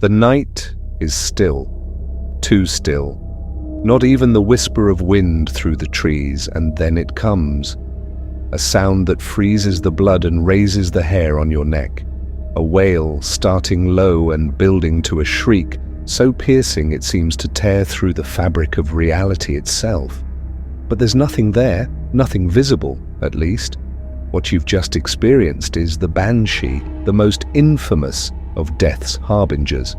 The night is still, too still. Not even the whisper of wind through the trees, and then it comes. A sound that freezes the blood and raises the hair on your neck. A wail starting low and building to a shriek, so piercing it seems to tear through the fabric of reality itself. But there's nothing there, nothing visible, at least. What you've just experienced is the Banshee, the most infamous of death's harbingers.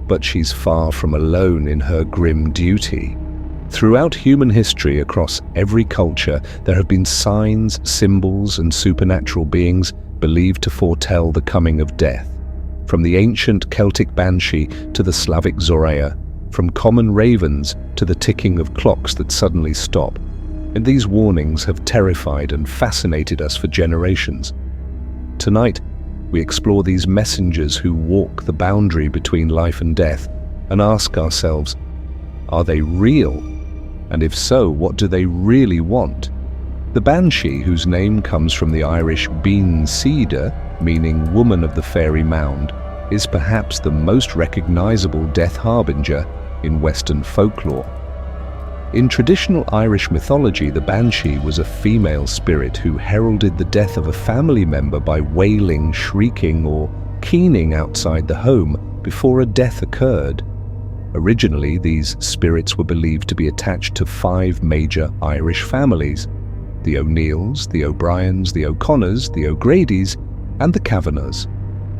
But she's far from alone in her grim duty. Throughout human history, across every culture, there have been signs, symbols, and supernatural beings believed to foretell the coming of death. From the ancient Celtic Banshee to the Slavic Zorya, from common ravens to the ticking of clocks that suddenly stop. And these warnings have terrified and fascinated us for generations. Tonight, we explore these messengers who walk the boundary between life and death and ask ourselves, are they real? And if so, what do they really want? The Banshee, whose name comes from the Irish bean cedar, meaning woman of the fairy mound, is perhaps the most recognizable death harbinger in Western folklore. In traditional Irish mythology, the Banshee was a female spirit who heralded the death of a family member by wailing, shrieking, or keening outside the home before a death occurred. Originally, these spirits were believed to be attached to 5 major Irish families: the O'Neills, the O'Briens, the O'Connors, the O'Gradys, and the Kavanaghs.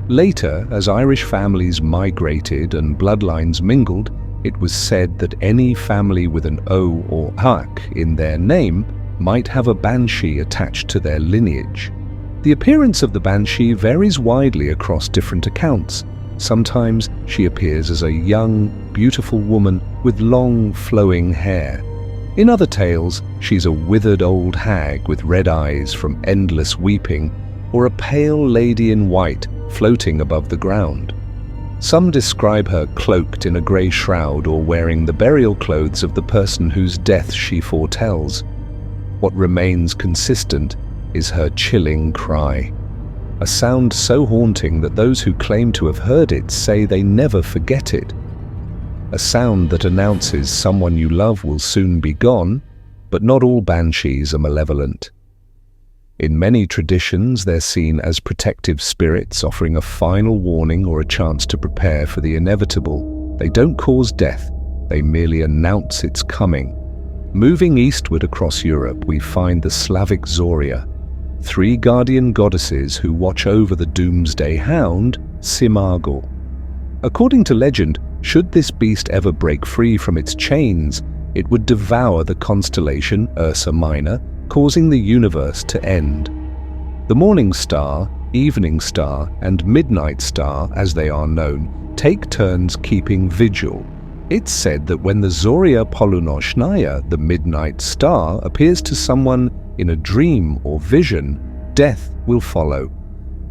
Later, as Irish families migrated and bloodlines mingled, it was said that any family with an O or Ac in their name might have a Banshee attached to their lineage. The appearance of the Banshee varies widely across different accounts. Sometimes she appears as a young, beautiful woman with long, flowing hair. In other tales, she's a withered old hag with red eyes from endless weeping, or a pale lady in white floating above the ground. Some describe her cloaked in a grey shroud or wearing the burial clothes of the person whose death she foretells. What remains consistent is her chilling cry, a sound so haunting that those who claim to have heard it say they never forget it. A sound that announces someone you love will soon be gone, but not all banshees are malevolent. In many traditions, they're seen as protective spirits offering a final warning or a chance to prepare for the inevitable. They don't cause death, they merely announce its coming. Moving eastward across Europe, we find the Slavic Zorya, 3 guardian goddesses who watch over the doomsday hound, Simagor. According to legend, should this beast ever break free from its chains, it would devour the constellation Ursa Minor, causing the universe to end. The morning star, evening star, and midnight star, as they are known, take turns keeping vigil. It's said that when the Zorya Polunoshnaya, the midnight star, appears to someone in a dream or vision, death will follow.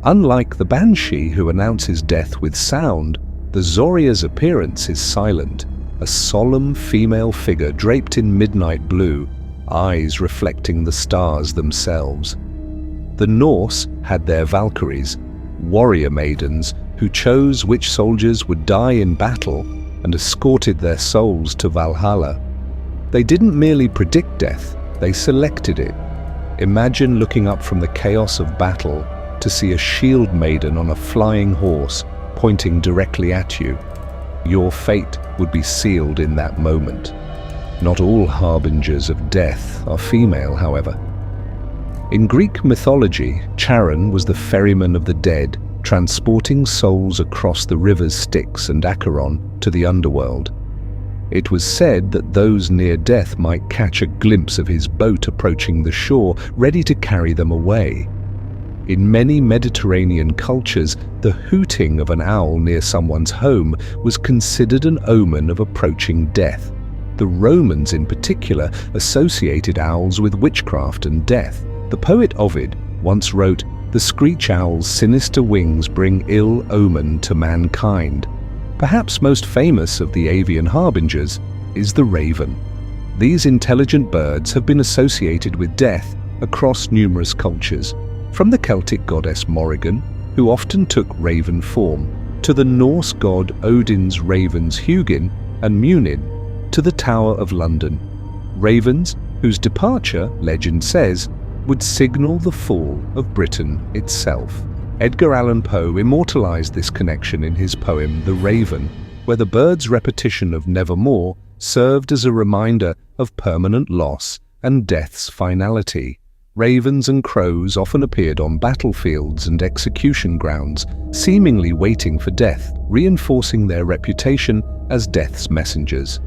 Unlike the Banshee, who announces death with sound, the Zorya's appearance is silent, a solemn female figure draped in midnight blue, eyes reflecting the stars themselves. The Norse had their Valkyries, warrior maidens who chose which soldiers would die in battle and escorted their souls to Valhalla. They didn't merely predict death, they selected it. Imagine looking up from the chaos of battle to see a shield maiden on a flying horse pointing directly at you. Your fate would be sealed in that moment. Not all harbingers of death are female, however. In Greek mythology, Charon was the ferryman of the dead, transporting souls across the rivers Styx and Acheron to the underworld. It was said that those near death might catch a glimpse of his boat approaching the shore, ready to carry them away. In many Mediterranean cultures, the hooting of an owl near someone's home was considered an omen of approaching death. The Romans in particular associated owls with witchcraft and death. The poet Ovid once wrote, "The screech owl's sinister wings bring ill omen to mankind." Perhaps most famous of the avian harbingers is the raven. These intelligent birds have been associated with death across numerous cultures, from the Celtic goddess Morrigan, who often took raven form, to the Norse god Odin's ravens Hugin and Munin, to the Tower of London. Ravens whose departure, legend says, would signal the fall of Britain itself. Edgar Allan Poe immortalized this connection in his poem The Raven, where the bird's repetition of nevermore served as a reminder of permanent loss and death's finality. Ravens and crows often appeared on battlefields and execution grounds, seemingly waiting for death, reinforcing their reputation as death's messengers.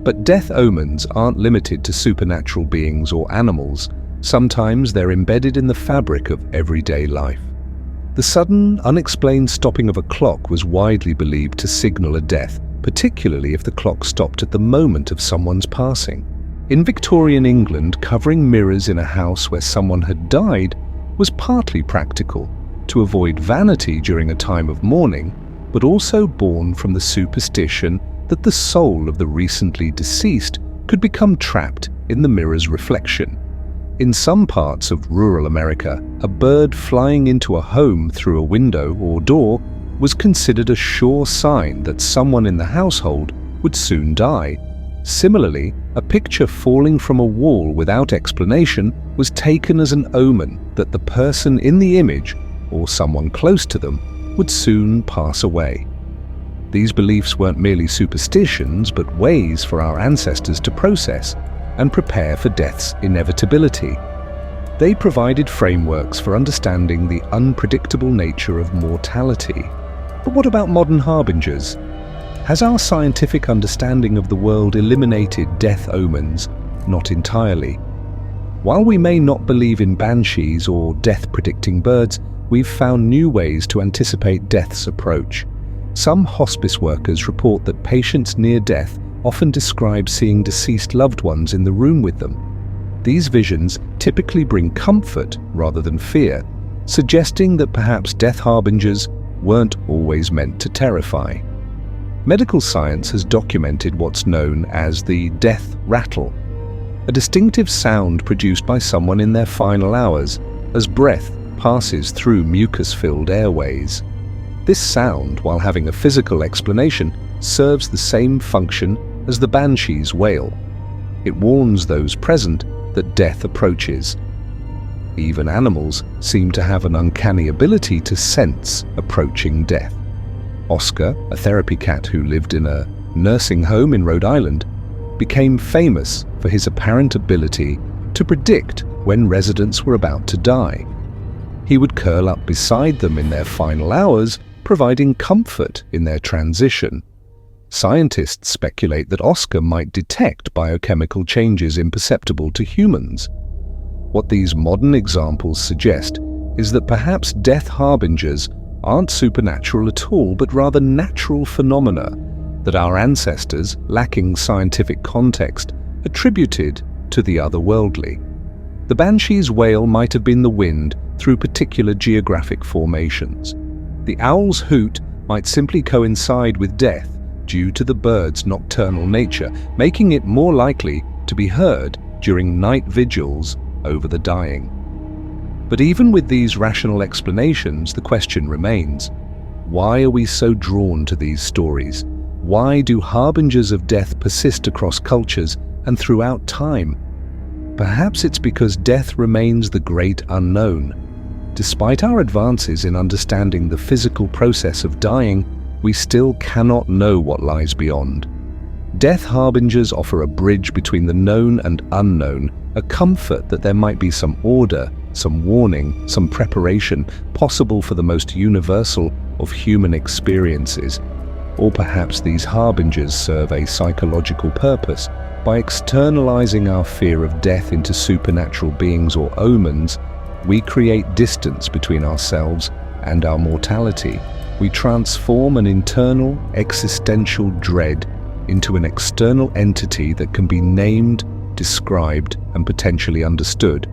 But death omens aren't limited to supernatural beings or animals. Sometimes they're embedded in the fabric of everyday life. The sudden, unexplained stopping of a clock was widely believed to signal a death, particularly if the clock stopped at the moment of someone's passing. In Victorian England, covering mirrors in a house where someone had died was partly practical, to avoid vanity during a time of mourning, but also born from the superstition that the soul of the recently deceased could become trapped in the mirror's reflection. In some parts of rural America, a bird flying into a home through a window or door was considered a sure sign that someone in the household would soon die. Similarly, a picture falling from a wall without explanation was taken as an omen that the person in the image, or someone close to them, would soon pass away. These beliefs weren't merely superstitions, but ways for our ancestors to process and prepare for death's inevitability. They provided frameworks for understanding the unpredictable nature of mortality. But what about modern harbingers? Has our scientific understanding of the world eliminated death omens? Not entirely. While we may not believe in banshees or death-predicting birds, we've found new ways to anticipate death's approach. Some hospice workers report that patients near death often describe seeing deceased loved ones in the room with them. These visions typically bring comfort rather than fear, suggesting that perhaps death harbingers weren't always meant to terrify. Medical science has documented what's known as the death rattle, a distinctive sound produced by someone in their final hours as breath passes through mucus-filled airways. This sound, while having a physical explanation, serves the same function as the banshee's wail. It warns those present that death approaches. Even animals seem to have an uncanny ability to sense approaching death. Oscar, a therapy cat who lived in a nursing home in Rhode Island, became famous for his apparent ability to predict when residents were about to die. He would curl up beside them in their final hours, providing comfort in their transition. Scientists speculate that Oscar might detect biochemical changes imperceptible to humans. What these modern examples suggest is that perhaps death harbingers aren't supernatural at all, but rather natural phenomena that our ancestors, lacking scientific context, attributed to the otherworldly. The banshee's wail might have been the wind through particular geographic formations. The owl's hoot might simply coincide with death due to the bird's nocturnal nature, making it more likely to be heard during night vigils over the dying. But even with these rational explanations, the question remains: why are we so drawn to these stories? Why do harbingers of death persist across cultures and throughout time? Perhaps it's because death remains the great unknown. Despite our advances in understanding the physical process of dying, we still cannot know what lies beyond. Death harbingers offer a bridge between the known and unknown, a comfort that there might be some order, some warning, some preparation possible for the most universal of human experiences. Or perhaps these harbingers serve a psychological purpose. By externalizing our fear of death into supernatural beings or omens, we create distance between ourselves and our mortality. We transform an internal, existential dread into an external entity that can be named, described, and potentially understood.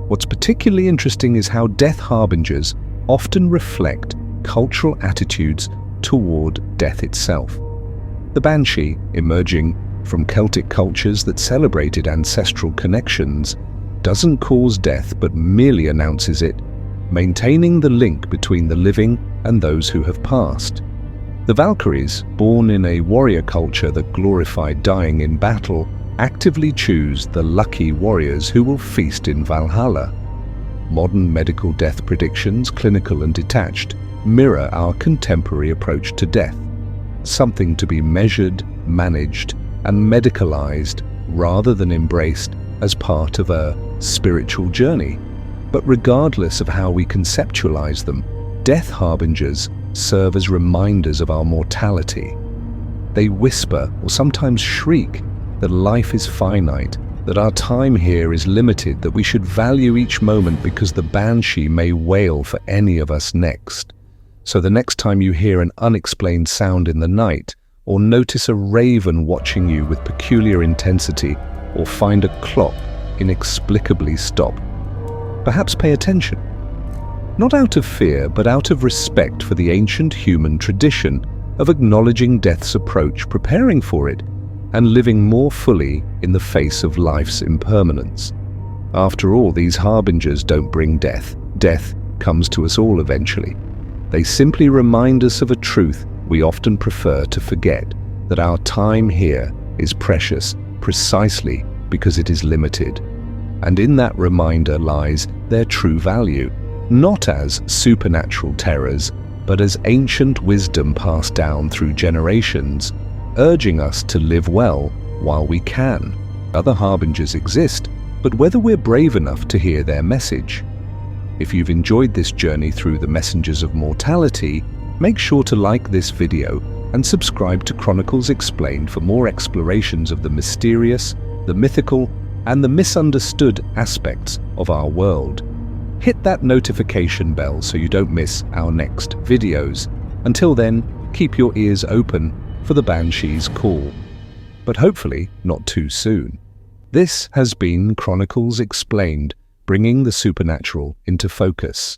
What's particularly interesting is how death harbingers often reflect cultural attitudes toward death itself. The banshee, emerging from Celtic cultures that celebrated ancestral connections, doesn't cause death but merely announces it, maintaining the link between the living and those who have passed. The Valkyries, born in a warrior culture that glorified dying in battle, actively choose the lucky warriors who will feast in Valhalla. Modern medical death predictions, clinical and detached, mirror our contemporary approach to death. Something to be measured, managed, and medicalized rather than embraced as part of a spiritual journey. But regardless of how we conceptualize them, death harbingers serve as reminders of our mortality. They whisper, or sometimes shriek, that life is finite, that our time here is limited, that we should value each moment because the Banshee may wail for any of us next. So the next time you hear an unexplained sound in the night, or notice a raven watching you with peculiar intensity, or find a clock inexplicably stop, perhaps pay attention. Not out of fear, but out of respect for the ancient human tradition of acknowledging death's approach, preparing for it, and living more fully in the face of life's impermanence. After all, these harbingers don't bring death. Death comes to us all eventually. They simply remind us of a truth we often prefer to forget, that our time here is precious precisely because it is limited. And in that reminder lies their true value, not as supernatural terrors, but as ancient wisdom passed down through generations, urging us to live well while we can. Other harbingers exist, but whether we're brave enough to hear their message. If you've enjoyed this journey through the messengers of mortality, make sure to like this video and subscribe to Chronicles Explained for more explorations of the mysterious, the mythical, and the misunderstood aspects of our world. Hit that notification bell so you don't miss our next videos. Until then, keep your ears open for the Banshee's call, but hopefully not too soon. This has been Chronicles Explained, bringing the supernatural into focus.